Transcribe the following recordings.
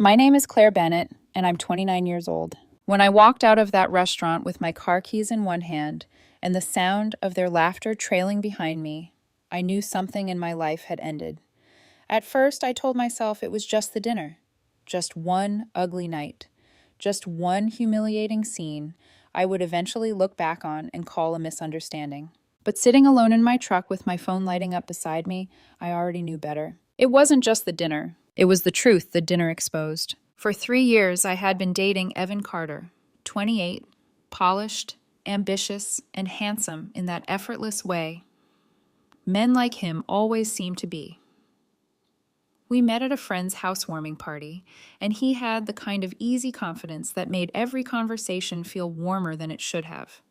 My name is Claire Bennett, and I'm 29 years old. When I walked out of that restaurant with my car keys in one hand and the sound of their laughter trailing behind me, I knew something in my life had ended. At first, I told myself it was just the dinner, just one ugly night, just one humiliating scene I would eventually look back on and call a misunderstanding. But sitting alone in my truck with my phone lighting up beside me, I already knew better. It wasn't just the dinner. It was the truth the dinner exposed. For 3 years, I had been dating Evan Carter, 28, polished, ambitious, and handsome in that effortless way men like him always seem to be. We met at a friend's housewarming party, and he had the kind of easy confidence that made every conversation feel warmer than it should have.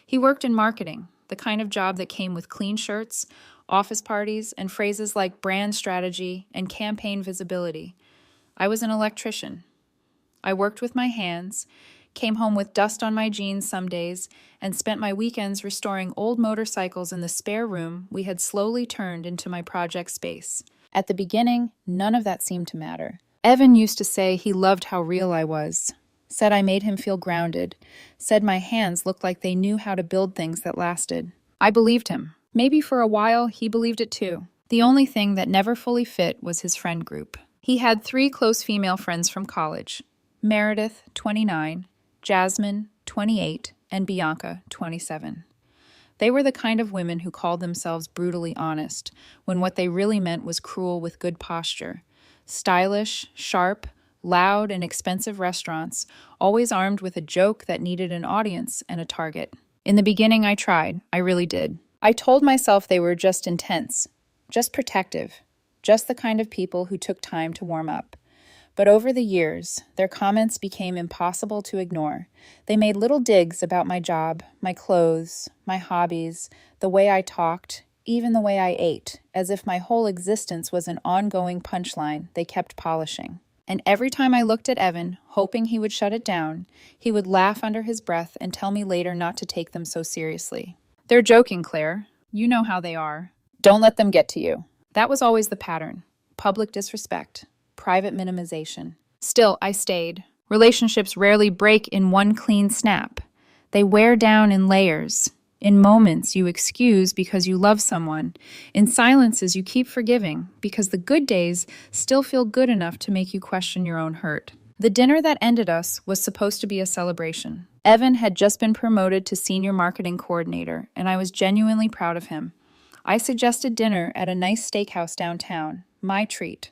He worked in marketing, the kind of job that came with clean shirts, office parties, and phrases like brand strategy and campaign visibility. I was an electrician. I worked with my hands, came home with dust on my jeans some days, and spent my weekends restoring old motorcycles in the spare room we had slowly turned into my project space. At the beginning, none of that seemed to matter. Evan used to say he loved how real I was, said I made him feel grounded, said my hands looked like they knew how to build things that lasted. I believed him. Maybe for a while he believed it too. The only thing that never fully fit was his friend group. He had 3 close female friends from college: Meredith, 29, Jasmine, 28, and Bianca, 27. They were the kind of women who called themselves brutally honest, when what they really meant was cruel with good posture. Stylish, sharp, loud, and expensive restaurants, always armed with a joke that needed an audience and a target. In the beginning, I tried. I really did. I told myself they were just intense, just protective, just the kind of people who took time to warm up. But over the years, their comments became impossible to ignore. They made little digs about my job, my clothes, my hobbies, the way I talked, even the way I ate, as if my whole existence was an ongoing punchline they kept polishing. And every time I looked at Evan, hoping he would shut it down, he would laugh under his breath and tell me later not to take them so seriously. "They're joking, Claire. You know how they are. Don't let them get to you." That was always the pattern. Public disrespect. Private minimization. Still, I stayed. Relationships rarely break in one clean snap. They wear down in layers. In moments you excuse because you love someone. In silences you keep forgiving because the good days still feel good enough to make you question your own hurt. The dinner that ended us was supposed to be a celebration. Evan had just been promoted to senior marketing coordinator, and I was genuinely proud of him. I suggested dinner at a nice steakhouse downtown, my treat.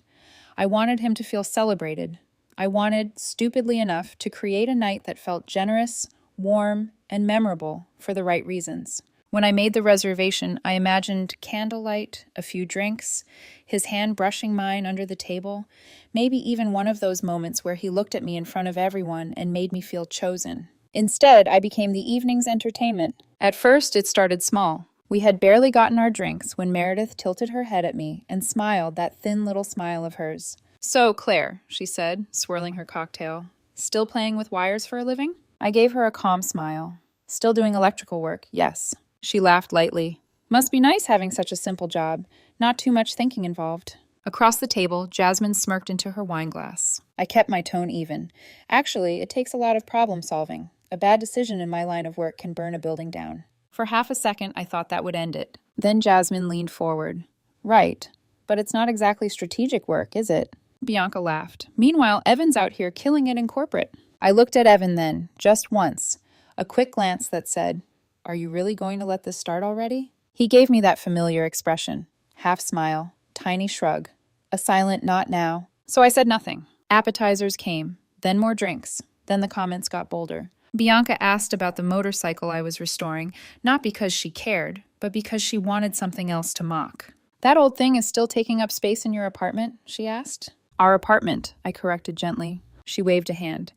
I wanted him to feel celebrated. I wanted, stupidly enough, to create a night that felt generous, warm, and memorable for the right reasons. When I made the reservation, I imagined candlelight, a few drinks, his hand brushing mine under the table, maybe even one of those moments where he looked at me in front of everyone and made me feel chosen. Instead, I became the evening's entertainment. At first, it started small. We had barely gotten our drinks when Meredith tilted her head at me and smiled that thin little smile of hers. "So, Claire," she said, swirling her cocktail, "still playing with wires for a living?" I gave her a calm smile. "Still doing electrical work, yes." She laughed lightly. "Must be nice having such a simple job. Not too much thinking involved." Across the table, Jasmine smirked into her wine glass. I kept my tone even. Actually, it takes a lot of problem solving. A bad decision in my line of work can burn a building down. For half a second, I thought that would end it. Then Jasmine leaned forward. "Right, but it's not exactly strategic work, is it?" Bianca laughed. "Meanwhile, Evan's out here killing it in corporate." I looked at Evan then, just once. A quick glance that said, "Are you really going to let this start already?" He gave me that familiar expression. Half smile, tiny shrug, a silent "not now." So I said nothing. Appetizers came, then more drinks, then the comments got bolder. Bianca asked about the motorcycle I was restoring, not because she cared, but because she wanted something else to mock. "That old thing is still taking up space in your apartment?" she asked. "Our apartment," I corrected gently. She waved a hand.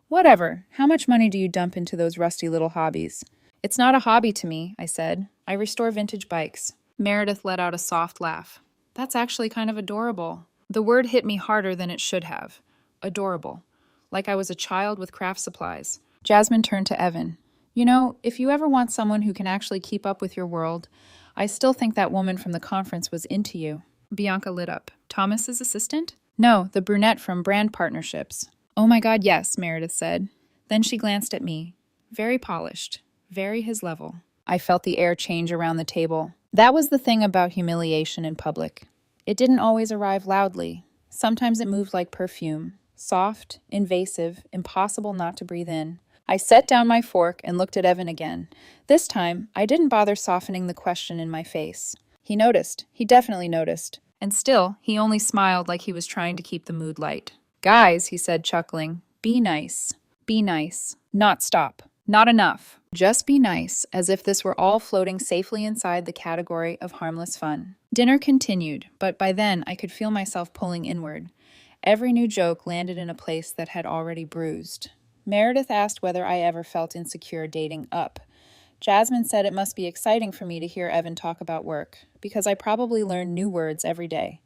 "Whatever. How much money do you dump into those rusty little hobbies?" "It's not a hobby to me," I said. "I restore vintage bikes." Meredith let out a soft laugh. "That's actually kind of adorable." The word hit me harder than it should have. Adorable. Like I was a child with craft supplies. Jasmine turned to Evan. "You know, if you ever want someone who can actually keep up with your world, I still think that woman from the conference was into you." Bianca lit up. "Thomas's assistant?" No, the brunette from brand partnerships. Oh my God, yes, Meredith said. Then she glanced at me. Very polished, very his level. I felt the air change around the table. That was the thing about humiliation in public. It didn't always arrive loudly. Sometimes it moved like perfume, soft, invasive, impossible not to breathe in. I set down my fork and looked at Evan again. This time, I didn't bother softening the question in my face. He noticed. He definitely noticed. And still, he only smiled like he was trying to keep the mood light. Guys, he said, chuckling, be nice. Be nice. Not stop. Not enough. Just be nice, as if this were all floating safely inside the category of harmless fun. Dinner continued, but by then I could feel myself pulling inward. Every new joke landed in a place that had already bruised. Meredith asked whether I ever felt insecure dating up. Jasmine said it must be exciting for me to hear Evan talk about work, because I probably learned new words every day.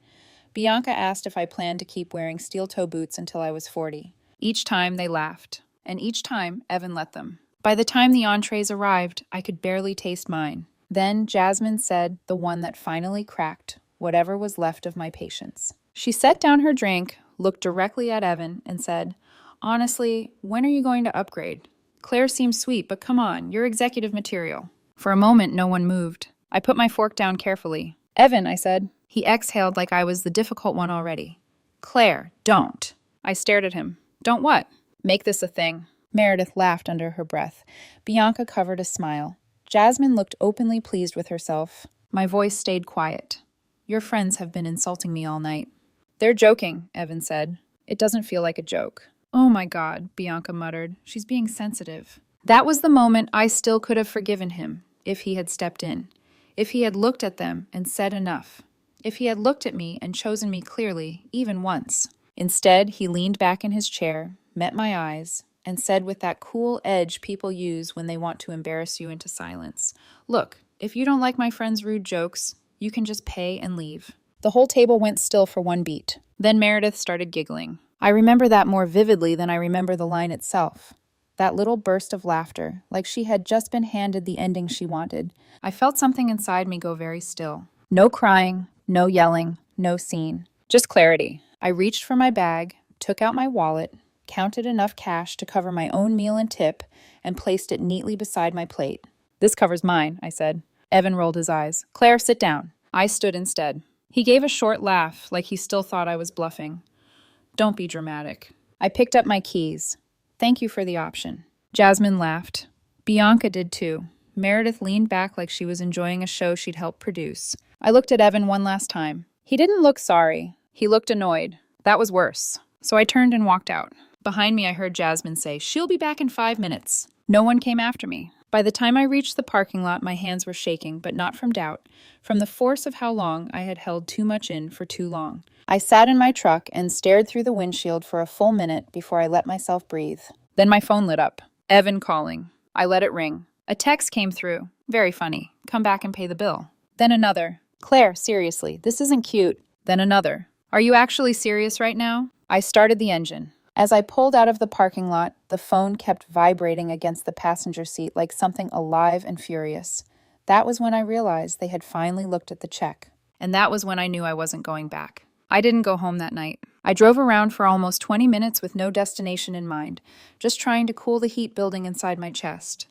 Bianca asked if I planned to keep wearing steel-toe boots until I was 40. Each time they laughed, and each time Evan let them. By the time the entrees arrived, I could barely taste mine. Then Jasmine said the one that finally cracked whatever was left of my patience. She set down her drink, looked directly at Evan, and said, "Honestly, when are you going to upgrade? Claire seems sweet, but come on, you're executive material." For a moment, no one moved. I put my fork down carefully. "Evan," I said. He exhaled like I was the difficult one already. "Claire, don't." I stared at him. "Don't what?" "Make this a thing." Meredith laughed under her breath. Bianca covered a smile. Jasmine looked openly pleased with herself. My voice stayed quiet. "Your friends have been insulting me all night." "They're joking," Evan said. "It doesn't feel like a joke." "Oh my God," Bianca muttered. "She's being sensitive." That was the moment I still could have forgiven him, if he had stepped in. If he had looked at them and said enough. If he had looked at me and chosen me clearly, even once. Instead, he leaned back in his chair, met my eyes, and said with that cool edge people use when they want to embarrass you into silence, "Look, if you don't like my friend's rude jokes, you can just pay and leave." The whole table went still for one beat. Then Meredith started giggling. I remember that more vividly than I remember the line itself. That little burst of laughter, like she had just been handed the ending she wanted. I felt something inside me go very still. No crying, no yelling, no scene. Just clarity. I reached for my bag, took out my wallet, counted enough cash to cover my own meal and tip, and placed it neatly beside my plate. "This covers mine," I said. Evan rolled his eyes. "Claire, sit down." I stood instead. He gave a short laugh, like he still thought I was bluffing. "Don't be dramatic." I picked up my keys. "Thank you for the option." Jasmine laughed. Bianca did too. Meredith leaned back like she was enjoying a show she'd helped produce. I looked at Evan one last time. He didn't look sorry. He looked annoyed. That was worse. So I turned and walked out. Behind me, I heard Jasmine say, "She'll be back in 5 minutes." No one came after me. By the time I reached the parking lot, my hands were shaking, but not from doubt, from the force of how long I had held too much in for too long. I sat in my truck and stared through the windshield for a full minute before I let myself breathe. Then my phone lit up. Evan calling. I let it ring. A text came through. Very funny. "Come back and pay the bill." Then another. "Claire, seriously, this isn't cute." Then another. "Are you actually serious right now?" I started the engine. As I pulled out of the parking lot, the phone kept vibrating against the passenger seat like something alive and furious. That was when I realized they had finally looked at the check. And that was when I knew I wasn't going back. I didn't go home that night. I drove around for almost 20 minutes with no destination in mind, just trying to cool the heat building inside my chest.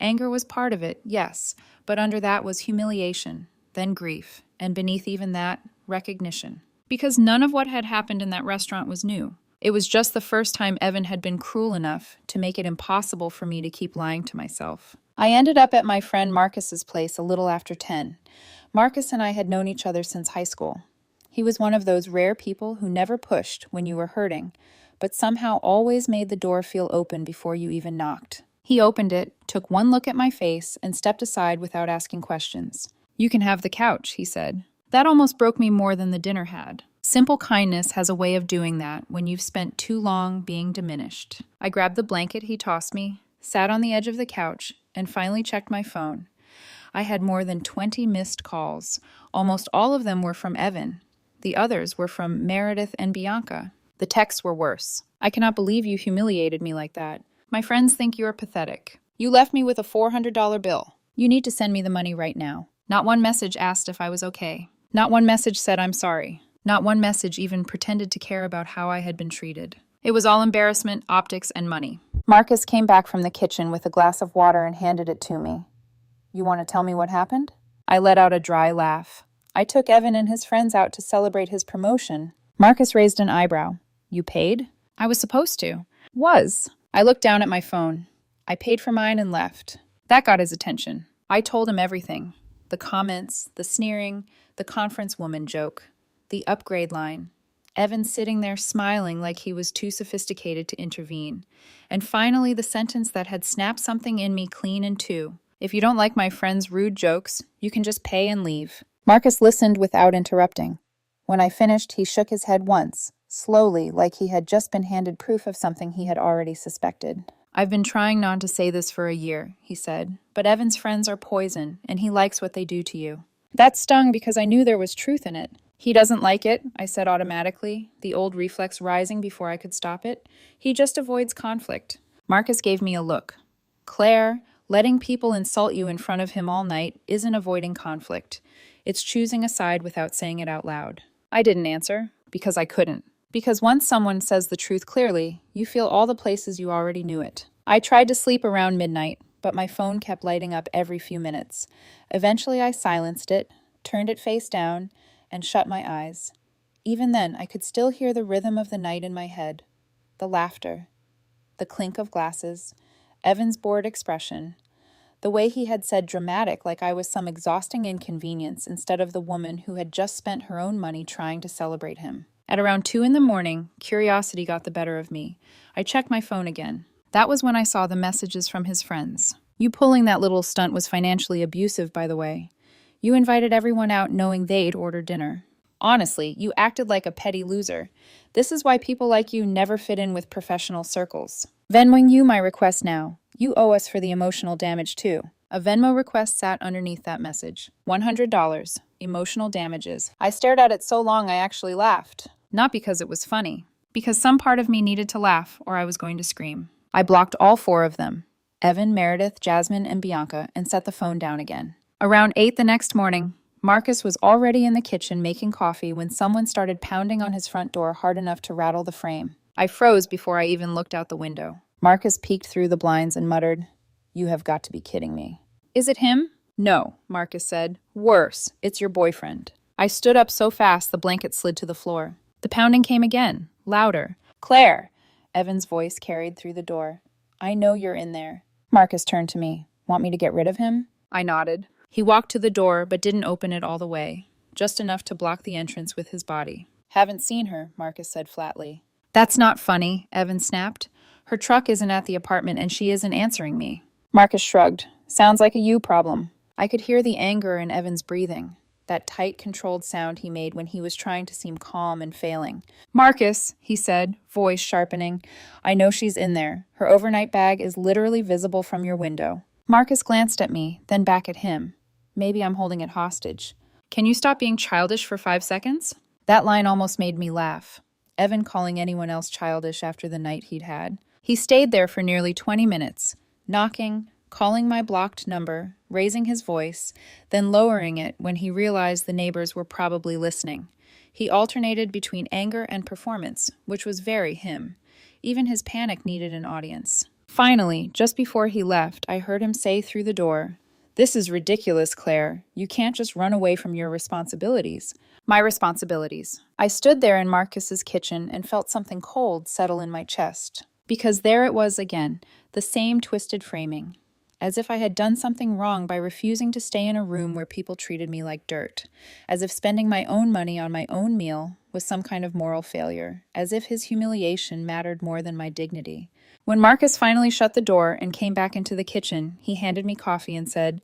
Anger was part of it, yes, but under that was humiliation, then grief, and beneath even that, recognition. Because none of what had happened in that restaurant was new. It was just the first time Evan had been cruel enough to make it impossible for me to keep lying to myself. I ended up at my friend Marcus's place a little after 10. Marcus and I had known each other since high school. He was one of those rare people who never pushed when you were hurting, but somehow always made the door feel open before you even knocked. He opened it, took one look at my face, and stepped aside without asking questions. "You can have the couch," he said. That almost broke me more than the dinner had. Simple kindness has a way of doing that when you've spent too long being diminished. I grabbed the blanket he tossed me, sat on the edge of the couch, and finally checked my phone. I had more than 20 missed calls. Almost all of them were from Evan. The others were from Meredith and Bianca. The texts were worse. "I cannot believe you humiliated me like that. My friends think you are pathetic. You left me with a $400 bill. You need to send me the money right now." Not one message asked if I was okay. Not one message said I'm sorry. Not one message even pretended to care about how I had been treated. It was all embarrassment, optics, and money. Marcus came back from the kitchen with a glass of water and handed it to me. You want to tell me what happened? I let out a dry laugh. I took Evan and his friends out to celebrate his promotion. Marcus raised an eyebrow. You paid? I was supposed to. Was. I looked down at my phone. I paid for mine and left. That got his attention. I told him everything. The comments, the sneering, the conference woman joke, the upgrade line. Evan sitting there smiling like he was too sophisticated to intervene. And finally the sentence that had snapped something in me clean in two. If you don't like my friend's rude jokes, you can just pay and leave. Marcus listened without interrupting. When I finished, he shook his head once, slowly, like he had just been handed proof of something he had already suspected. I've been trying not to say this for a year, he said, but Evan's friends are poison, and he likes what they do to you. That stung because I knew there was truth in it. He doesn't like it, I said automatically, the old reflex rising before I could stop it. He just avoids conflict. Marcus gave me a look. Claire, letting people insult you in front of him all night isn't avoiding conflict. It's choosing a side without saying it out loud. I didn't answer, because I couldn't. Because once someone says the truth clearly, you feel all the places you already knew it. I tried to sleep around midnight, but my phone kept lighting up every few minutes. Eventually I silenced it, turned it face down, and shut my eyes. Even then, I could still hear the rhythm of the night in my head. The laughter, the clink of glasses, Evan's bored expression, the way he had said dramatic like I was some exhausting inconvenience instead of the woman who had just spent her own money trying to celebrate him. At around 2 a.m, curiosity got the better of me. I checked my phone again. That was when I saw the messages from his friends. You pulling that little stunt was financially abusive, by the way. You invited everyone out knowing they'd order dinner. Honestly, you acted like a petty loser. This is why people like you never fit in with professional circles. Venmoing you my request now. You owe us for the emotional damage too. A Venmo request sat underneath that message. $100. Emotional damages. I stared at it so long I actually laughed. Not because it was funny. Because some part of me needed to laugh or I was going to scream. I blocked all 4 of them. Evan, Meredith, Jasmine, and Bianca, and set the phone down again. Around 8 the next morning, Marcus was already in the kitchen making coffee when someone started pounding on his front door hard enough to rattle the frame. I froze before I even looked out the window. Marcus peeked through the blinds and muttered, "You have got to be kidding me." "Is it him?" "No," Marcus said. "Worse, it's your boyfriend." I stood up so fast the blanket slid to the floor. The pounding came again, louder. "Claire!" Evan's voice carried through the door. "I know you're in there." Marcus turned to me. "Want me to get rid of him?" I nodded. He walked to the door but didn't open it all the way, just enough to block the entrance with his body. "Haven't seen her," Marcus said flatly. "That's not funny," Evan snapped. "Her truck isn't at the apartment and she isn't answering me." Marcus shrugged. "Sounds like a you problem." I could hear the anger in Evan's breathing, that tight, controlled sound he made when he was trying to seem calm and failing. "Marcus," he said, voice sharpening, "I know she's in there. Her overnight bag is literally visible from your window." Marcus glanced at me, then back at him. Maybe I'm holding it hostage. "Can you stop being childish for 5 seconds? That line almost made me laugh. Evan calling anyone else childish after the night he'd had. He stayed there for nearly 20 minutes, knocking, calling my blocked number, raising his voice, then lowering it when he realized the neighbors were probably listening. He alternated between anger and performance, which was very him. Even his panic needed an audience. Finally, just before he left, I heard him say through the door, "This is ridiculous, Claire. You can't just run away from your responsibilities." My responsibilities. I stood there in Marcus's kitchen and felt something cold settle in my chest. Because there it was again, the same twisted framing. As if I had done something wrong by refusing to stay in a room where people treated me like dirt. As if spending my own money on my own meal was some kind of moral failure. As if his humiliation mattered more than my dignity. When Marcus finally shut the door and came back into the kitchen, he handed me coffee and said,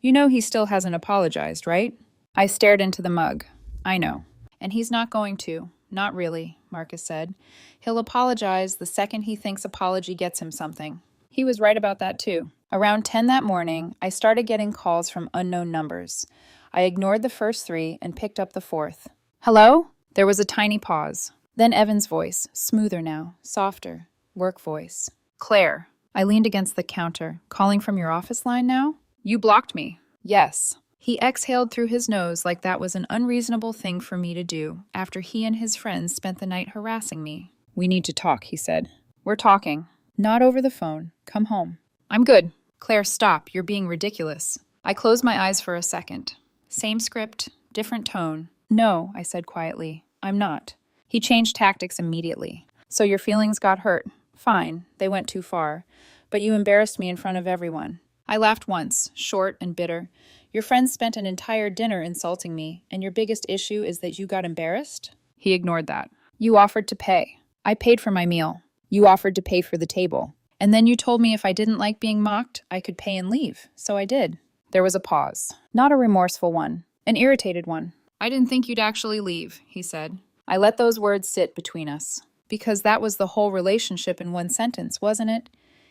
"You know he still hasn't apologized, right?" I stared into the mug. "I know." "And he's not going to. Not really," Marcus said. "He'll apologize the second he thinks apology gets him something." He was right about that too. Around 10 that morning, I started getting calls from unknown numbers. I ignored the first 3 and picked up the 4th. "Hello?" There was a tiny pause. Then Evan's voice, smoother now, softer, work voice. "Claire." I leaned against the counter. "Calling from your office line now?" "You blocked me." "Yes." He exhaled through his nose like that was an unreasonable thing for me to do after he and his friends spent the night harassing me. "We need to talk," he said. "We're talking." "Not over the phone. Come home." "I'm good." "Claire, stop. You're being ridiculous." I closed my eyes for a second. Same script, different tone. "No," I said quietly. "I'm not." He changed tactics immediately. "So your feelings got hurt. Fine, they went too far. But you embarrassed me in front of everyone." I laughed once, short and bitter. "Your friends spent an entire dinner insulting me, and your biggest issue is that you got embarrassed?" He ignored that. "You offered to pay. I paid for my meal. You offered to pay for the table. And then you told me if I didn't like being mocked, I could pay and leave. So I did." There was a pause. Not a remorseful one, an irritated one. "I didn't think you'd actually leave," he said. I let those words sit between us. Because that was the whole relationship in one sentence, wasn't it?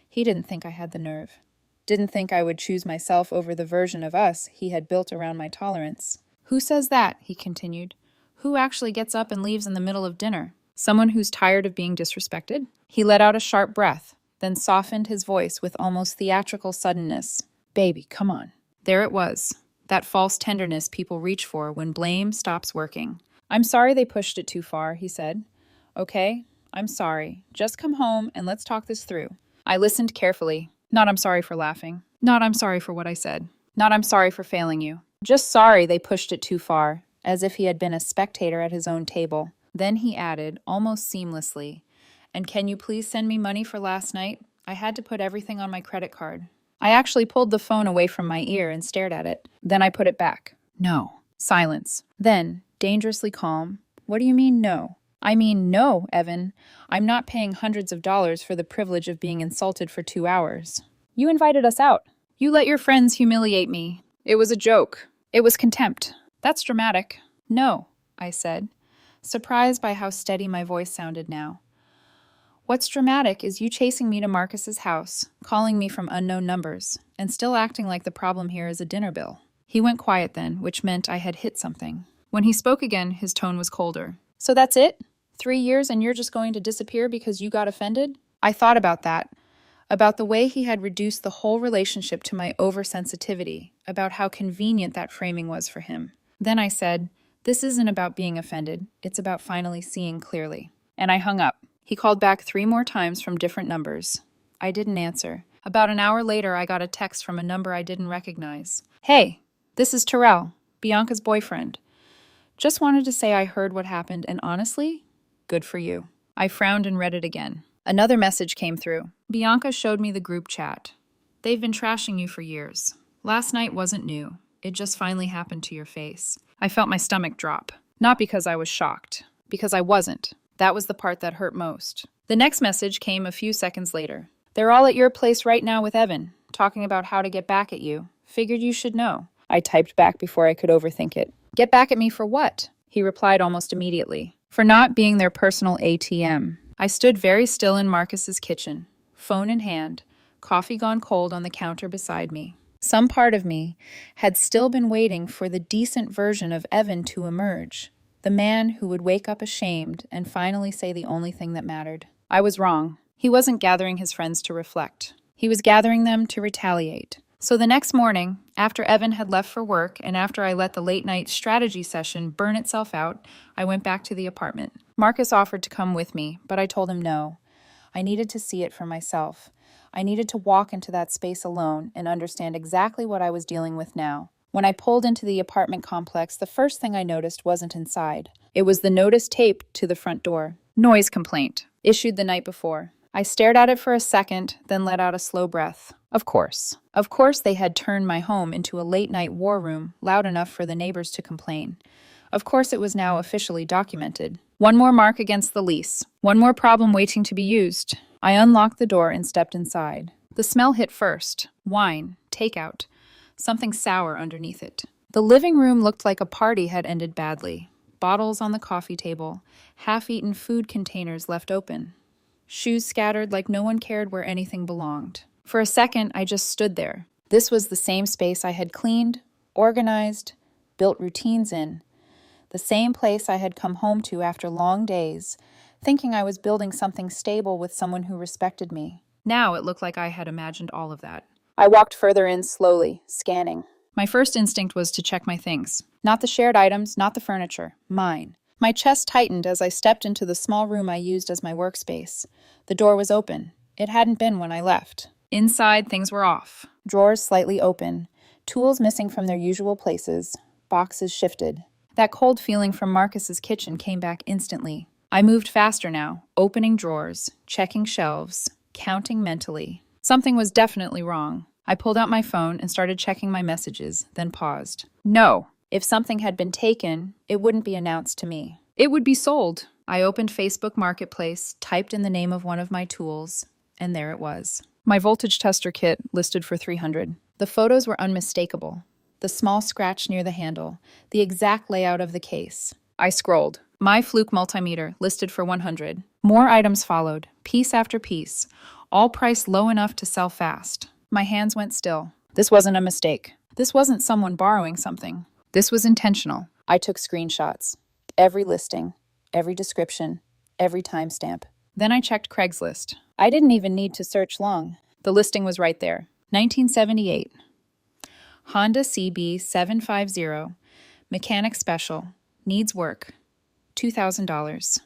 He didn't think I had the nerve. Didn't think I would choose myself over the version of us he had built around my tolerance. "Who says that?" he continued. "Who actually gets up and leaves in the middle of dinner? Someone who's tired of being disrespected?" He let out a sharp breath, then softened his voice with almost theatrical suddenness. "Baby, come on." There it was, that false tenderness people reach for when blame stops working. "I'm sorry they pushed it too far," he said. "Okay, I'm sorry. Just come home and let's talk this through." I listened carefully. Not "I'm sorry for laughing." Not "I'm sorry for what I said." Not "I'm sorry for failing you." Just sorry they pushed it too far, as if he had been a spectator at his own table. Then he added, almost seamlessly, "And can you please send me money for last night? I had to put everything on my credit card." I actually pulled the phone away from my ear and stared at it. Then I put it back. "No." Silence. Then, dangerously calm, "What do you mean, no?" "I mean, no, Evan. I'm not paying hundreds of dollars for the privilege of being insulted for 2 hours. You invited us out. You let your friends humiliate me. It was a joke. It was contempt. That's dramatic." "No," I said, surprised by how steady my voice sounded now. "What's dramatic is you chasing me to Marcus's house, calling me from unknown numbers, and still acting like the problem here is a dinner bill." He went quiet then, which meant I had hit something. When he spoke again, his tone was colder. "So that's it? 3 years and you're just going to disappear because you got offended?" I thought about that, about the way he had reduced the whole relationship to my oversensitivity, about how convenient that framing was for him. Then I said, "This isn't about being offended. It's about finally seeing clearly." And I hung up. He called back 3 more times from different numbers. I didn't answer. About an hour later, I got a text from a number I didn't recognize. "Hey, this is Terrell, Bianca's boyfriend. Just wanted to say I heard what happened, and honestly, good for you." I frowned and read it again. Another message came through. "Bianca showed me the group chat. They've been trashing you for years. Last night wasn't new. It just finally happened to your face." I felt my stomach drop. Not because I was shocked. Because I wasn't. That was the part that hurt most. The next message came a few seconds later. "They're all at your place right now with Evan, talking about how to get back at you. Figured you should know." I typed back before I could overthink it. "Get back at me for what?" He replied almost immediately. "For not being their personal ATM." I stood very still in Marcus's kitchen, phone in hand, coffee gone cold on the counter beside me. Some part of me had still been waiting for the decent version of Evan to emerge. The man who would wake up ashamed and finally say the only thing that mattered. I was wrong. He wasn't gathering his friends to reflect. He was gathering them to retaliate. So the next morning, after Evan had left for work and after I let the late-night strategy session burn itself out, I went back to the apartment. Marcus offered to come with me, but I told him no. I needed to see it for myself. I needed to walk into that space alone and understand exactly what I was dealing with now. When I pulled into the apartment complex, the first thing I noticed wasn't inside. It was the notice taped to the front door. "Noise complaint, issued the night before." I stared at it for a second, then let out a slow breath. Of course. Of course they had turned my home into a late-night war room, loud enough for the neighbors to complain. Of course it was now officially documented. One more mark against the lease. One more problem waiting to be used. I unlocked the door and stepped inside. The smell hit first. Wine. Takeout. Something sour underneath it. The living room looked like a party had ended badly. Bottles on the coffee table. Half-eaten food containers left open. Shoes scattered like no one cared where anything belonged. For a second, I just stood there. This was the same space I had cleaned, organized, built routines in. The same place I had come home to after long days, thinking I was building something stable with someone who respected me. Now it looked like I had imagined all of that. I walked further in slowly, scanning. My first instinct was to check my things. Not the shared items, not the furniture. Mine. My chest tightened as I stepped into the small room I used as my workspace. The door was open. It hadn't been when I left. Inside, things were off. Drawers slightly open. Tools missing from their usual places. Boxes shifted. That cold feeling from Marcus's kitchen came back instantly. I moved faster now, opening drawers, checking shelves, counting mentally. Something was definitely wrong. I pulled out my phone and started checking my messages, then paused. No, if something had been taken, it wouldn't be announced to me. It would be sold. I opened Facebook Marketplace, typed in the name of one of my tools, and there it was. My voltage tester kit listed for $300. The photos were unmistakable. The small scratch near the handle, the exact layout of the case. I scrolled. My Fluke multimeter listed for $100. More items followed, piece after piece, all priced low enough to sell fast. My hands went still. This wasn't a mistake. This wasn't someone borrowing something. This was intentional. I took screenshots. Every listing, every description, every timestamp. Then I checked Craigslist. I didn't even need to search long. The listing was right there. 1978. Honda CB 750. Mechanic special. Needs work. $2,000.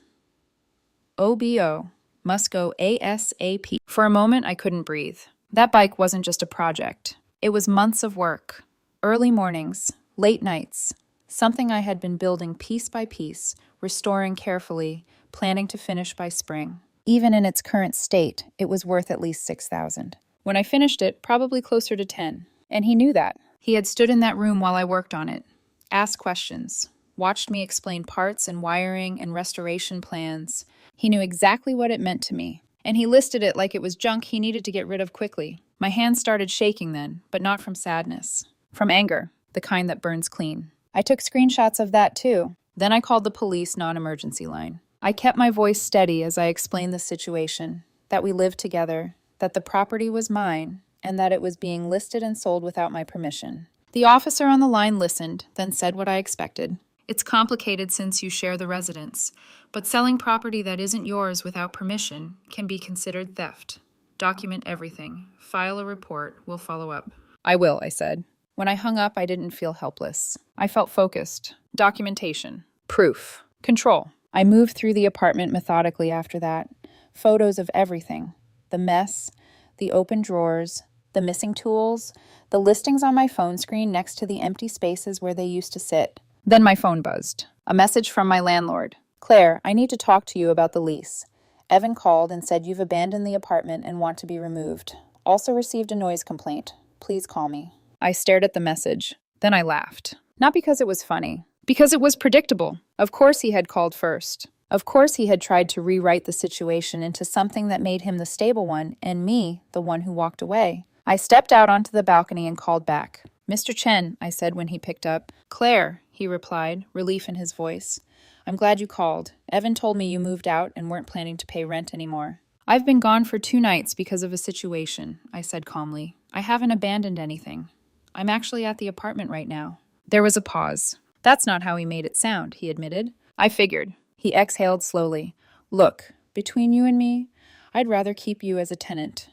OBO. Must go ASAP. For a moment, I couldn't breathe. That bike wasn't just a project. It was months of work. Early mornings, late nights. Something I had been building piece by piece, restoring carefully, planning to finish by spring. Even in its current state, it was worth at least $6,000. When I finished it, probably closer to 10. And he knew that. He had stood in that room while I worked on it, asked questions, watched me explain parts and wiring and restoration plans. He knew exactly what it meant to me, and he listed it like it was junk he needed to get rid of quickly. My hands started shaking then, but not from sadness. From anger, the kind that burns clean. I took screenshots of that too. Then I called the police non-emergency line. I kept my voice steady as I explained the situation, that we lived together, that the property was mine, and that it was being listed and sold without my permission. The officer on the line listened, then said what I expected. It's complicated since you share the residence, but selling property that isn't yours without permission can be considered theft. Document everything. File a report. We'll follow up. I will, I said. When I hung up, I didn't feel helpless. I felt focused. Documentation. Proof. Control. I moved through the apartment methodically after that. Photos of everything. The mess, the open drawers, the missing tools, the listings on my phone screen next to the empty spaces where they used to sit. Then my phone buzzed. A message from my landlord. Claire, I need to talk to you about the lease. Evan called and said you've abandoned the apartment and want to be removed. Also received a noise complaint. Please call me. I stared at the message. Then I laughed. Not because it was funny. Because it was predictable. Of course he had called first. Of course he had tried to rewrite the situation into something that made him the stable one and me the one who walked away. I stepped out onto the balcony and called back. Mr. Chen, I said when he picked up. Claire, he replied, relief in his voice. I'm glad you called. Evan told me you moved out and weren't planning to pay rent anymore. I've been gone for 2 nights because of a situation, I said calmly. I haven't abandoned anything. I'm actually at the apartment right now. There was a pause. That's not how he made it sound, he admitted. I figured. He exhaled slowly. Look, between you and me, I'd rather keep you as a tenant.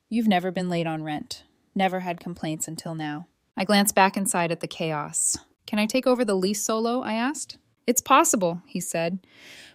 You've never been late on rent. Never had complaints until now. I glanced back inside at the chaos. Can I take over the lease solo? I asked. It's possible, he said,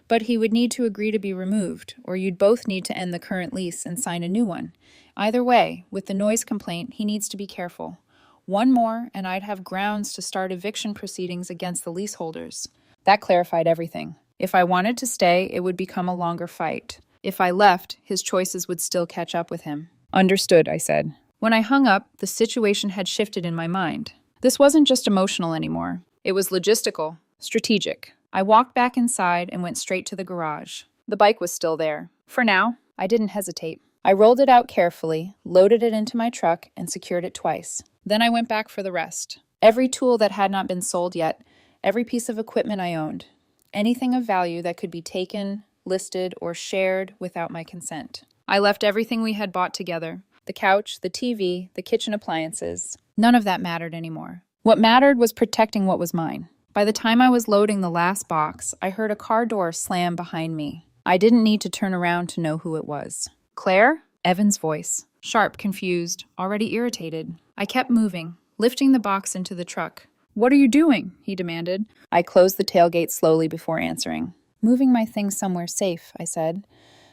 but he would need to agree to be removed, or you'd both need to end the current lease and sign a new one. Either way, with the noise complaint, he needs to be careful. One more, and I'd have grounds to start eviction proceedings against the leaseholders. That clarified everything. If I wanted to stay, it would become a longer fight. If I left, his choices would still catch up with him. Understood, I said. When I hung up, the situation had shifted in my mind. This wasn't just emotional anymore. It was logistical, strategic. I walked back inside and went straight to the garage. The bike was still there. For now, I didn't hesitate. I rolled it out carefully, loaded it into my truck, and secured it twice. Then I went back for the rest. Every tool that had not been sold yet, every piece of equipment I owned. Anything of value that could be taken, listed, or shared without my consent. I left everything we had bought together. The couch, the TV, the kitchen appliances. None of that mattered anymore. What mattered was protecting what was mine. By the time I was loading the last box, I heard a car door slam behind me. I didn't need to turn around to know who it was. Claire? Evan's voice. Sharp, confused, already irritated. I kept moving, lifting the box into the truck. "What are you doing?" he demanded. I closed the tailgate slowly before answering. "Moving my things somewhere safe," I said,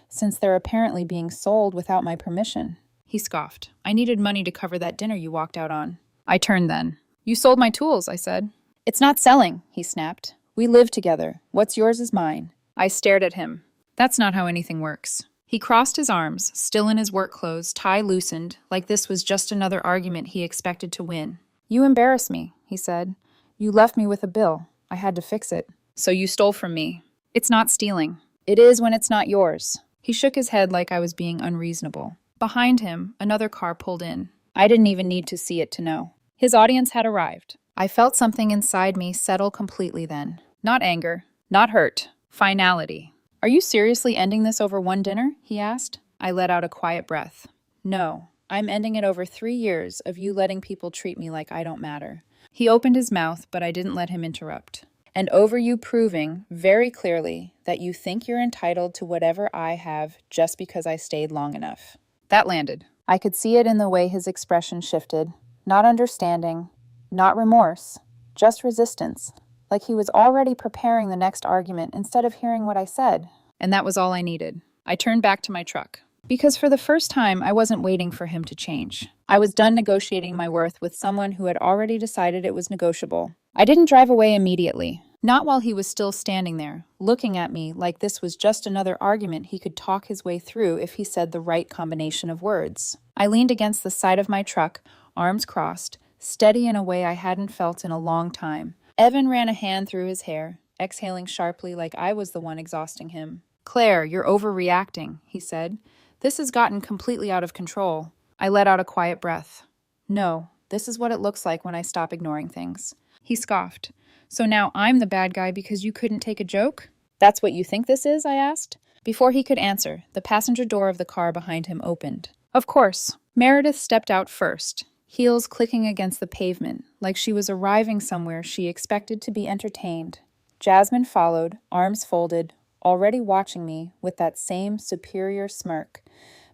"since they're apparently being sold without my permission." He scoffed. "I needed money to cover that dinner you walked out on." I turned then. "You sold my tools," I said. "It's not selling," he snapped. "We live together. What's yours is mine." I stared at him. That's not how anything works. He crossed his arms, still in his work clothes, tie loosened, like this was just another argument he expected to win. "You embarrass me," he said. "You left me with a bill. I had to fix it." "So you stole from me." "It's not stealing." "It is when it's not yours." He shook his head like I was being unreasonable. Behind him, another car pulled in. I didn't even need to see it to know. His audience had arrived. I felt something inside me settle completely then. Not anger, not hurt, finality. "Are you seriously ending this over one dinner?" he asked. I let out a quiet breath. "No, I'm ending it over 3 years of you letting people treat me like I don't matter." He opened his mouth, but I didn't let him interrupt. "And over you proving, very clearly, that you think you're entitled to whatever I have just because I stayed long enough." That landed. I could see it in the way his expression shifted. Not understanding, not remorse, just resistance. Like he was already preparing the next argument instead of hearing what I said. And that was all I needed. I turned back to my truck. Because for the first time, I wasn't waiting for him to change. I was done negotiating my worth with someone who had already decided it was negotiable. I didn't drive away immediately. Not while he was still standing there, looking at me like this was just another argument he could talk his way through if he said the right combination of words. I leaned against the side of my truck, arms crossed, steady in a way I hadn't felt in a long time. Evan ran a hand through his hair, exhaling sharply like I was the one exhausting him. "Claire, you're overreacting," he said. "This has gotten completely out of control." I let out a quiet breath. "No, this is what it looks like when I stop ignoring things." He scoffed. "So now I'm the bad guy because you couldn't take a joke?" "That's what you think this is?" I asked. Before he could answer, the passenger door of the car behind him opened. Of course. Meredith stepped out first, heels clicking against the pavement, like she was arriving somewhere she expected to be entertained. Jasmine followed, arms folded, already watching me with that same superior smirk.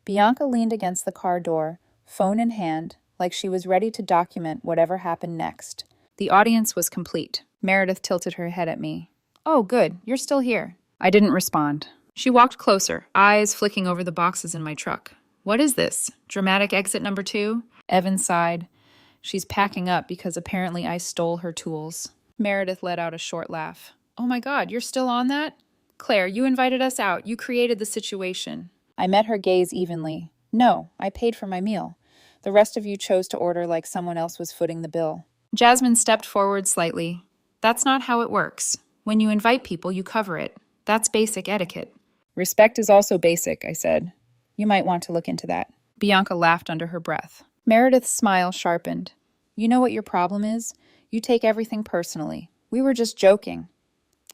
Bianca leaned against the car door, phone in hand, like she was ready to document whatever happened next. The audience was complete. Meredith tilted her head at me. "Oh, good, you're still here." I didn't respond. She walked closer, eyes flicking over the boxes in my truck. "What is this? Dramatic exit number 2? Evan sighed. "She's packing up because apparently I stole her tools." Meredith let out a short laugh. "Oh my God, you're still on that? Claire, you invited us out. You created the situation." I met her gaze evenly. "No, I paid for my meal. The rest of you chose to order like someone else was footing the bill." Jasmine stepped forward slightly. "That's not how it works. When you invite people, you cover it. That's basic etiquette." "Respect is also basic," I said. "You might want to look into that." Bianca laughed under her breath. Meredith's smile sharpened. "You know what your problem is? You take everything personally. We were just joking.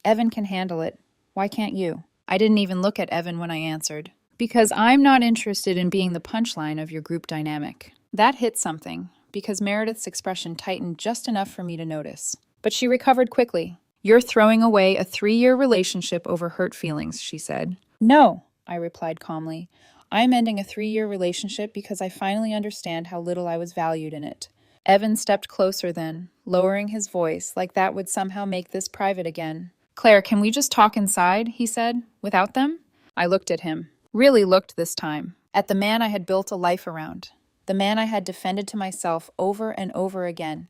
Evan can handle it. Why can't you?" I didn't even look at Evan when I answered. "Because I'm not interested in being the punchline of your group dynamic." That hit something, because Meredith's expression tightened just enough for me to notice. But she recovered quickly. "You're throwing away a 3-year relationship over hurt feelings," she said. "No," I replied calmly. "I'm ending a 3-year relationship because I finally understand how little I was valued in it." Evan stepped closer then, lowering his voice like that would somehow make this private again. "Claire, can we just talk inside?" he said. "Without them?" I looked at him. Really looked this time. At the man I had built a life around. The man I had defended to myself over and over again.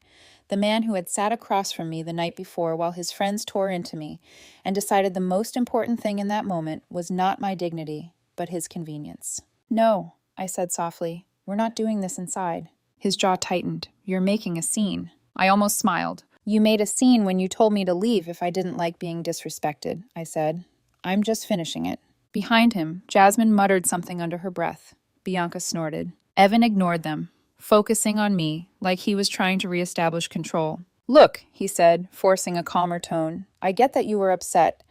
The man who had sat across from me the night before while his friends tore into me and decided the most important thing in that moment was not my dignity, but his convenience. "No," I said softly. "We're not doing this inside." His jaw tightened. "You're making a scene." I almost smiled. "You made a scene when you told me to leave if I didn't like being disrespected," I said. "I'm just finishing it." Behind him, Jasmine muttered something under her breath. Bianca snorted. Evan ignored them, focusing on me, like he was trying to reestablish control. "Look," he said, forcing a calmer tone. "I get that you were upset.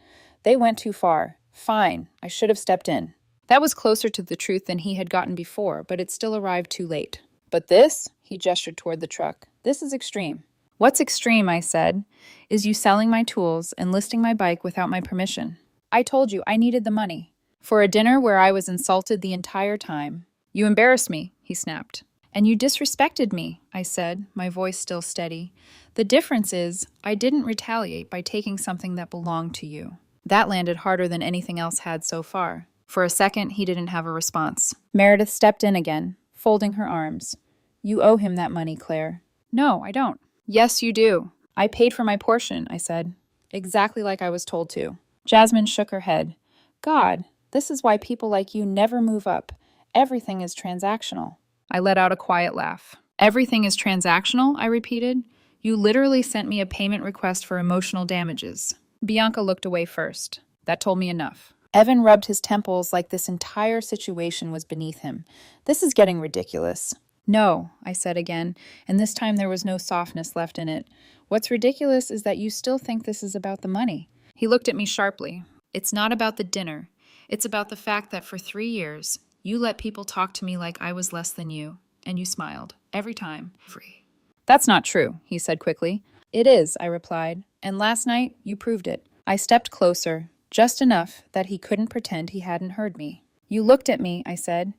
They went too far. Fine, I should have stepped in." That was closer to the truth than he had gotten before, but it still arrived too late. "But this," he gestured toward the truck, "this is extreme." "What's extreme," I said, "is you selling my tools and listing my bike without my permission. I told you I needed the money. For a dinner where I was insulted the entire time." "You embarrass me," he snapped. And you disrespected me, I said, my voice still steady. The difference is, I didn't retaliate by taking something that belonged to you. That landed harder than anything else had so far. For a second, he didn't have a response. Meredith stepped in again, folding her arms. You owe him that money, Claire. No, I don't. Yes, you do. I paid for my portion, I said. Exactly like I was told to. Jasmine shook her head. God, this is why people like you never move up. Everything is transactional. I let out a quiet laugh. Everything is transactional, I repeated. You literally sent me a payment request for emotional damages. Bianca looked away first. That told me enough. Evan rubbed his temples like this entire situation was beneath him. This is getting ridiculous. No, I said again, and this time there was no softness left in it. What's ridiculous is that you still think this is about the money. He looked at me sharply. It's not about the dinner. It's about the fact that for 3 years, you let people talk to me like I was less than you, and you smiled. Every time. Free. That's not true, he said quickly. It is, I replied, and last night you proved it. I stepped closer, just enough that he couldn't pretend he hadn't heard me. You looked at me, I said,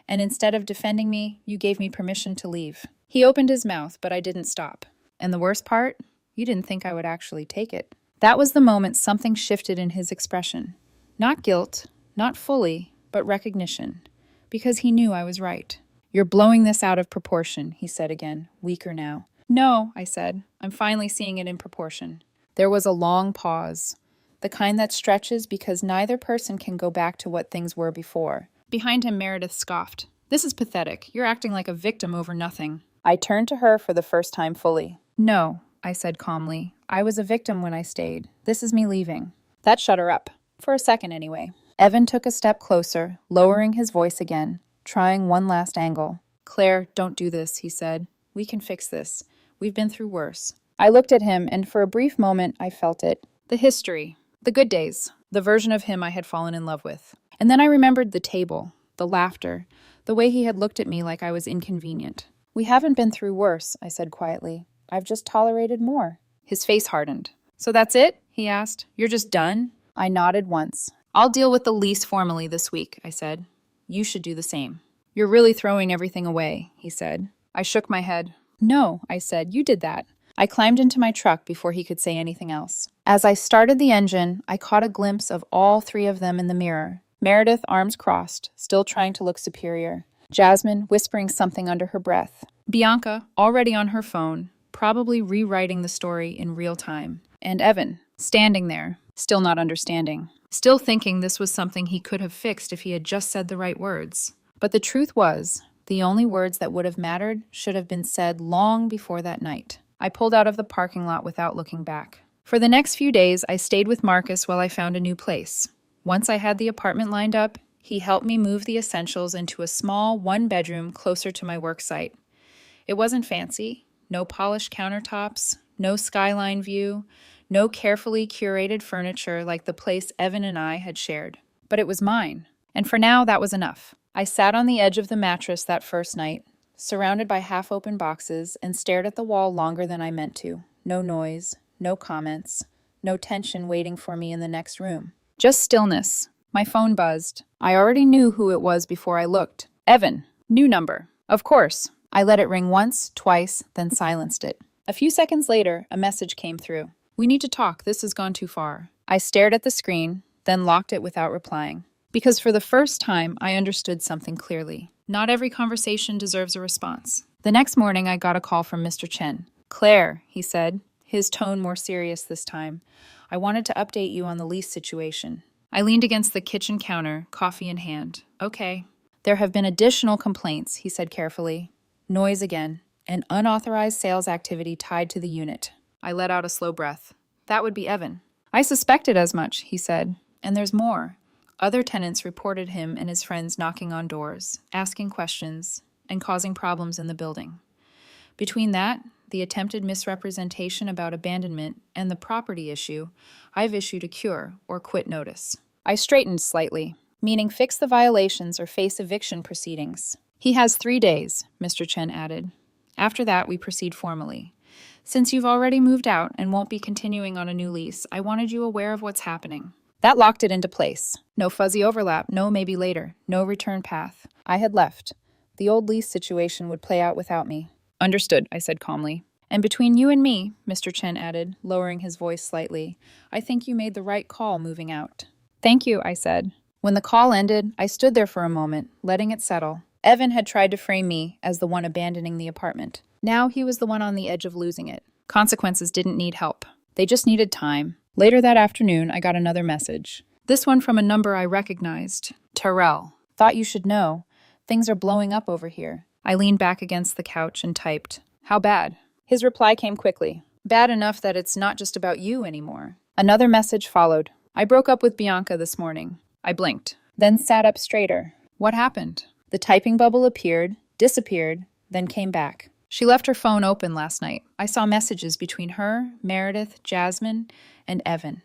and instead of defending me, you gave me permission to leave. He opened his mouth, but I didn't stop. And the worst part? You didn't think I would actually take it. That was the moment something shifted in his expression. Not guilt, not fully, but recognition. Because he knew I was right. You're blowing this out of proportion, he said again, weaker now. No, I said. I'm finally seeing it in proportion. There was a long pause. The kind that stretches because neither person can go back to what things were before. Behind him, Meredith scoffed. This is pathetic. You're acting like a victim over nothing. I turned to her for the first time fully. No, I said calmly. I was a victim when I stayed. This is me leaving. That shut her up. For a second, anyway. Evan took a step closer, lowering his voice again, trying one last angle. Claire, don't do this, he said. We can fix this. We've been through worse. I looked at him, and for a brief moment, I felt it. The history. The good days. The version of him I had fallen in love with. And then I remembered the table, the laughter, the way he had looked at me like I was inconvenient. We haven't been through worse, I said quietly. I've just tolerated more. His face hardened. So that's it? He asked. You're just done? I nodded once. I'll deal with the lease formally this week, I said. You should do the same. You're really throwing everything away, he said. I shook my head. No, I said, you did that. I climbed into my truck before he could say anything else. As I started the engine, I caught a glimpse of all 3 of them in the mirror. Meredith, arms crossed, still trying to look superior. Jasmine, whispering something under her breath. Bianca, already on her phone, probably rewriting the story in real time. And Evan, standing there, still not understanding. Still thinking this was something he could have fixed if he had just said the right words. But the truth was, the only words that would have mattered should have been said long before that night. I pulled out of the parking lot without looking back. For the next few days, I stayed with Marcus while I found a new place. Once I had the apartment lined up, he helped me move the essentials into a small 1-bedroom closer to my work site. It wasn't fancy, no polished countertops, no skyline view, no carefully curated furniture like the place Evan and I had shared. But it was mine, and for now that was enough. I sat on the edge of the mattress that first night, surrounded by half-open boxes, and stared at the wall longer than I meant to. No noise, no comments, no tension waiting for me in the next room. Just stillness. My phone buzzed. I already knew who it was before I looked. Evan. New number. Of course. I let it ring once, twice, then silenced it. A few seconds later, a message came through. We need to talk. This has gone too far. I stared at the screen, then locked it without replying. Because for the first time, I understood something clearly. Not every conversation deserves a response. The next morning, I got a call from Mr. Chen. Claire, he said, his tone more serious this time. I wanted to update you on the lease situation. I leaned against the kitchen counter, coffee in hand. Okay. There have been additional complaints, he said carefully. Noise again. An unauthorized sales activity tied to the unit. I let out a slow breath. That would be Evan. I suspected as much, he said. And there's more. Other tenants reported him and his friends knocking on doors, asking questions, and causing problems in the building. Between that, the attempted misrepresentation about abandonment, and the property issue, I've issued a cure or quit notice. I straightened slightly, meaning fix the violations or face eviction proceedings. He has 3 days, Mr. Chen added. After that, we proceed formally. Since you've already moved out and won't be continuing on a new lease, I wanted you aware of what's happening. That locked it into place. No fuzzy overlap, no maybe later, no return path. I had left. The old lease situation would play out without me. Understood, I said calmly. And between you and me, Mr. Chen added, lowering his voice slightly, I think you made the right call moving out. Thank you, I said. When the call ended, I stood there for a moment, letting it settle. Evan had tried to frame me as the one abandoning the apartment. Now he was the one on the edge of losing it. Consequences didn't need help. They just needed time. Later that afternoon, I got another message. This one from a number I recognized. Terrell. Thought you should know. Things are blowing up over here. I leaned back against the couch and typed, How bad? His reply came quickly. Bad enough that it's not just about you anymore. Another message followed. I broke up with Bianca this morning. I blinked, then sat up straighter. What happened? The typing bubble appeared, disappeared, then came back. She left her phone open last night. I saw messages between her, Meredith, Jasmine, and Evan.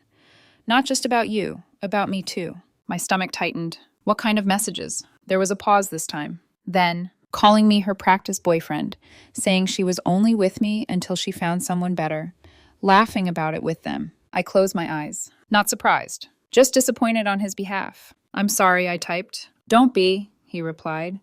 Not just about you, about me too. My stomach tightened. What kind of messages? There was a pause this time. Then, calling me her practice boyfriend, saying she was only with me until she found someone better, laughing about it with them. I closed my eyes. Not surprised. Just disappointed on his behalf. I'm sorry, I typed. Don't be, he replied.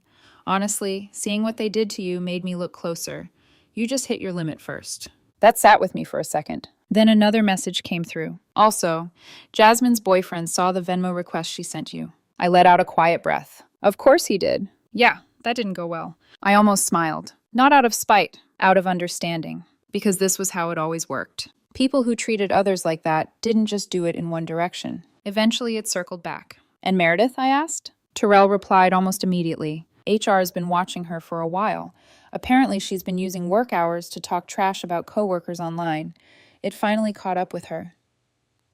Honestly, seeing what they did to you made me look closer. You just hit your limit first. That sat with me for a second. Then another message came through. Also, Jasmine's boyfriend saw the Venmo request she sent you. I let out a quiet breath. Of course he did. Yeah, that didn't go well. I almost smiled. Not out of spite, out of understanding. Because this was how it always worked. People who treated others like that didn't just do it in one direction. Eventually it circled back. And Meredith, I asked? Terrell replied almost immediately. HR has been watching her for a while. Apparently she's been using work hours to talk trash about coworkers online. It finally caught up with her.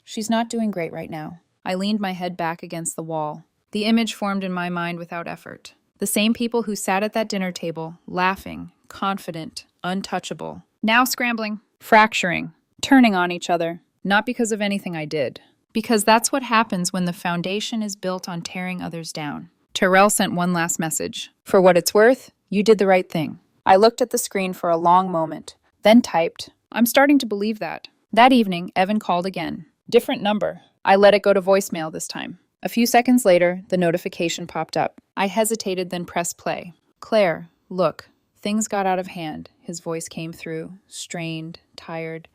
She's not doing great right now. I leaned my head back against the wall. The image formed in my mind without effort. The same people who sat at that dinner table, laughing, confident, untouchable. Now scrambling, fracturing, turning on each other. Not because of anything I did. Because that's what happens when the foundation is built on tearing others down. Terrell sent one last message. For what it's worth, you did the right thing. I looked at the screen for a long moment, then typed, I'm starting to believe that. That evening, Evan called again. Different number. I let it go to voicemail this time. A few seconds later, the notification popped up. I hesitated, then pressed play. Claire, look, things got out of hand. His voice came through, strained, tired.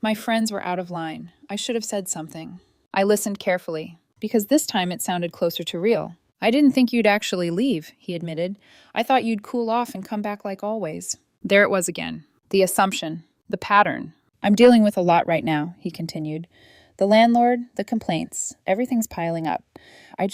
My friends were out of line. I should have said something. I listened carefully, because this time it sounded closer to real. I didn't think you'd actually leave, he admitted. I thought you'd cool off and come back like always. There it was again. The assumption. The pattern. I'm dealing with a lot right now, he continued. The landlord, the complaints, everything's piling up. I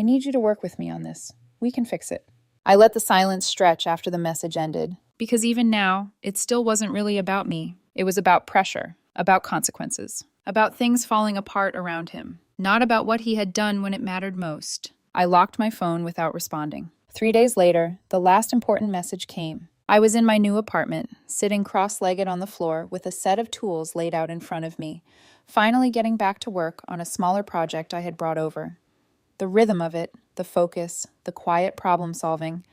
need you to work with me on this. We can fix it. I let the silence stretch after the message ended, because even now, it still wasn't really about me. It was about pressure, about consequences, about things falling apart around him, not about what he had done when it mattered most. I locked my phone without responding. 3 days later, the last important message came. I was in my new apartment, sitting cross-legged on the floor with a set of tools laid out in front of me, finally getting back to work on a smaller project I had brought over. The rhythm of it, the focus, the quiet problem-solving,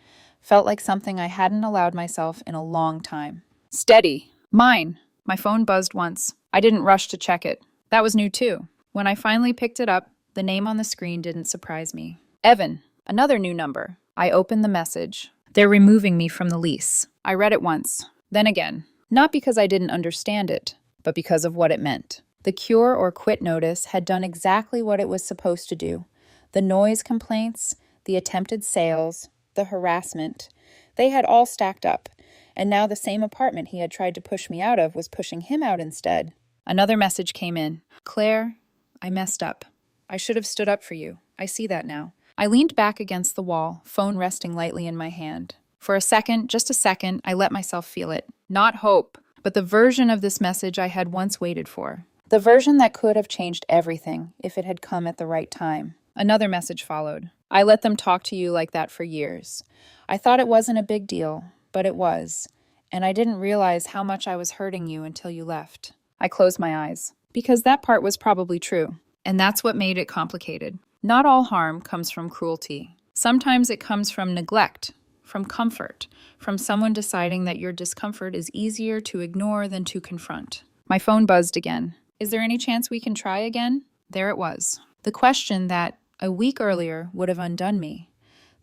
felt like something I hadn't allowed myself in a long time. Steady. Mine. My phone buzzed once. I didn't rush to check it. That was new too. When I finally picked it up, the name on the screen didn't surprise me. Evan. Another new number. I opened the message. They're removing me from the lease. I read it once, then again. Not because I didn't understand it, but because of what it meant. The cure or quit notice had done exactly what it was supposed to do. The noise complaints, the attempted sales, the harassment, they had all stacked up. And now the same apartment he had tried to push me out of was pushing him out instead. Another message came in. Claire, I messed up. I should have stood up for you. I see that now. I leaned back against the wall, phone resting lightly in my hand. For a second, just a second, I let myself feel it. Not hope, but the version of this message I had once waited for. The version that could have changed everything if it had come at the right time. Another message followed. I let them talk to you like that for years. I thought it wasn't a big deal, but it was. And I didn't realize how much I was hurting you until you left. I closed my eyes. Because that part was probably true. And that's what made it complicated. Not all harm comes from cruelty. Sometimes it comes from neglect, from comfort, from someone deciding that your discomfort is easier to ignore than to confront. My phone buzzed again. Is there any chance we can try again? There it was. The question that, a week earlier, would have undone me.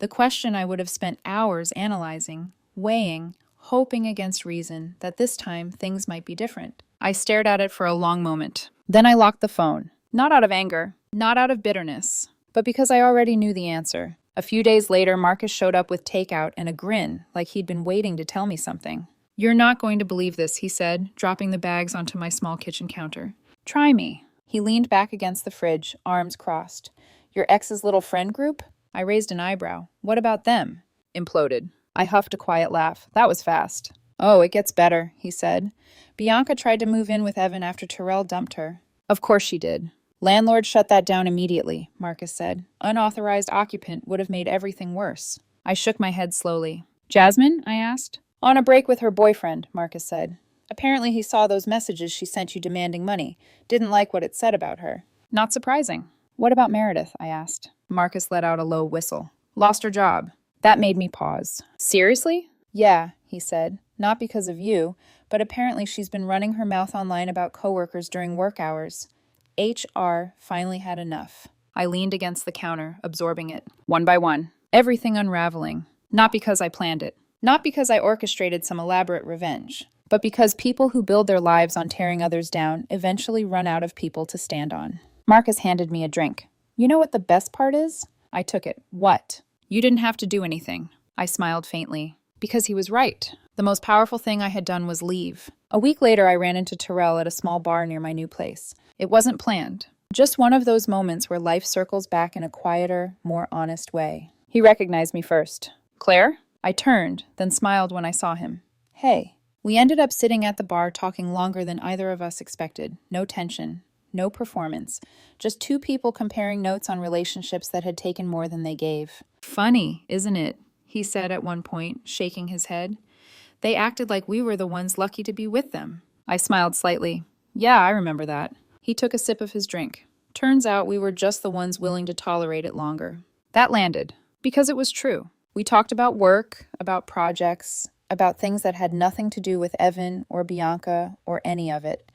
The question I would have spent hours analyzing, weighing, hoping against reason that this time things might be different. I stared at it for a long moment. Then I locked the phone. Not out of anger, not out of bitterness, but because I already knew the answer. A few days later, Marcus showed up with takeout and a grin, like he'd been waiting to tell me something. "You're not going to believe this," he said, dropping the bags onto my small kitchen counter. "Try me." He leaned back against the fridge, arms crossed. "Your ex's little friend group?" I raised an eyebrow. "What about them?" Imploded. I huffed a quiet laugh. That was fast. "Oh, it gets better," he said. "Bianca tried to move in with Evan after Terrell dumped her." "Of course she did." "Landlord shut that down immediately," Marcus said. "Unauthorized occupant would have made everything worse." I shook my head slowly. "Jasmine?" I asked. "On a break with her boyfriend," Marcus said. "Apparently he saw those messages she sent you demanding money. Didn't like what it said about her." "Not surprising." "What about Meredith?" I asked. Marcus let out a low whistle. "Lost her job." That made me pause. "Seriously?" "Yeah," he said. "Not because of you, but apparently she's been running her mouth online about coworkers during work hours. HR finally had enough." I leaned against the counter, absorbing it, one by one, everything unraveling. Not because I planned it, not because I orchestrated some elaborate revenge, but because people who build their lives on tearing others down eventually run out of people to stand on. Marcus handed me a drink. "You know what the best part is?" I took it. "What?" "You didn't have to do anything." I smiled faintly. Because he was right. The most powerful thing I had done was leave. A week later, I ran into Terrell at a small bar near my new place. It wasn't planned. Just one of those moments where life circles back in a quieter, more honest way. He recognized me first. "Claire?" I turned, then smiled when I saw him. "Hey." We ended up sitting at the bar talking longer than either of us expected. No tension. No performance. Just two people comparing notes on relationships that had taken more than they gave. "Funny, isn't it?" he said at one point, shaking his head. "They acted like we were the ones lucky to be with them." I smiled slightly. "Yeah, I remember that." He took a sip of his drink. "Turns out we were just the ones willing to tolerate it longer." That landed, because it was true. We talked about work, about projects, about things that had nothing to do with Evan or Bianca or any of it.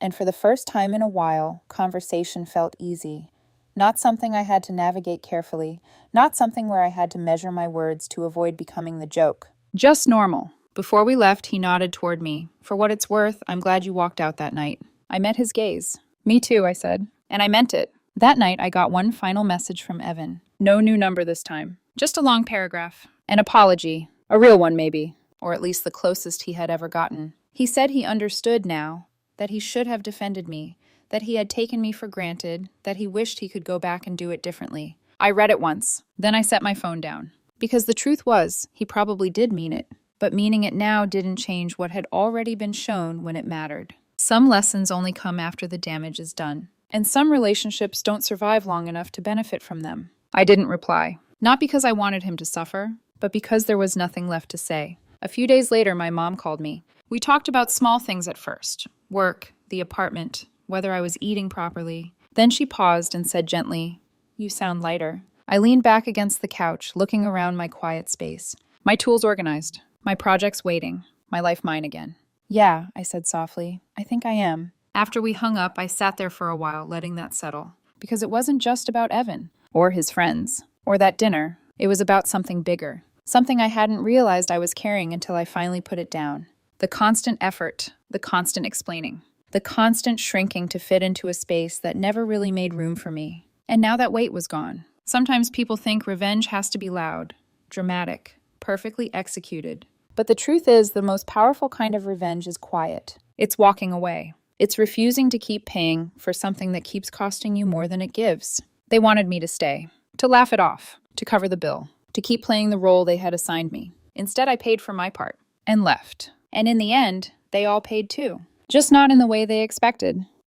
And for the first time in a while, conversation felt easy. Not something I had to navigate carefully, not something where I had to measure my words to avoid becoming the joke. Just normal. Before we left, he nodded toward me. "For what it's worth, I'm glad you walked out that night." I met his gaze. "Me too," I said. And I meant it. That night, I got one final message from Evan. No new number this time. Just a long paragraph. An apology. A real one, maybe. Or at least the closest he had ever gotten. He said he understood now, that he should have defended me, that he had taken me for granted, that he wished he could go back and do it differently. I read it once. Then I set my phone down. Because the truth was, he probably did mean it. But meaning it now didn't change what had already been shown when it mattered. Some lessons only come after the damage is done. And some relationships don't survive long enough to benefit from them. I didn't reply. Not because I wanted him to suffer, but because there was nothing left to say. A few days later, my mom called me. We talked about small things at first. Work, the apartment, whether I was eating properly. Then she paused and said gently, "You sound lighter." I leaned back against the couch, looking around my quiet space. My tools organized. My projects waiting. My life mine again. "Yeah," I said softly. "I think I am." After we hung up, I sat there for a while, letting that settle. Because it wasn't just about Evan, or his friends, or that dinner. It was about something bigger. Something I hadn't realized I was carrying until I finally put it down. The constant effort, the constant explaining, the constant shrinking to fit into a space that never really made room for me. And now that weight was gone. Sometimes people think revenge has to be loud, dramatic, perfectly executed. But the truth is, the most powerful kind of revenge is quiet. It's walking away. It's refusing to keep paying for something that keeps costing you more than it gives. They wanted me to stay, to laugh it off, to cover the bill, to keep playing the role they had assigned me. Instead, I paid for my part and left. And in the end, they all paid too. Just not in the way they expected.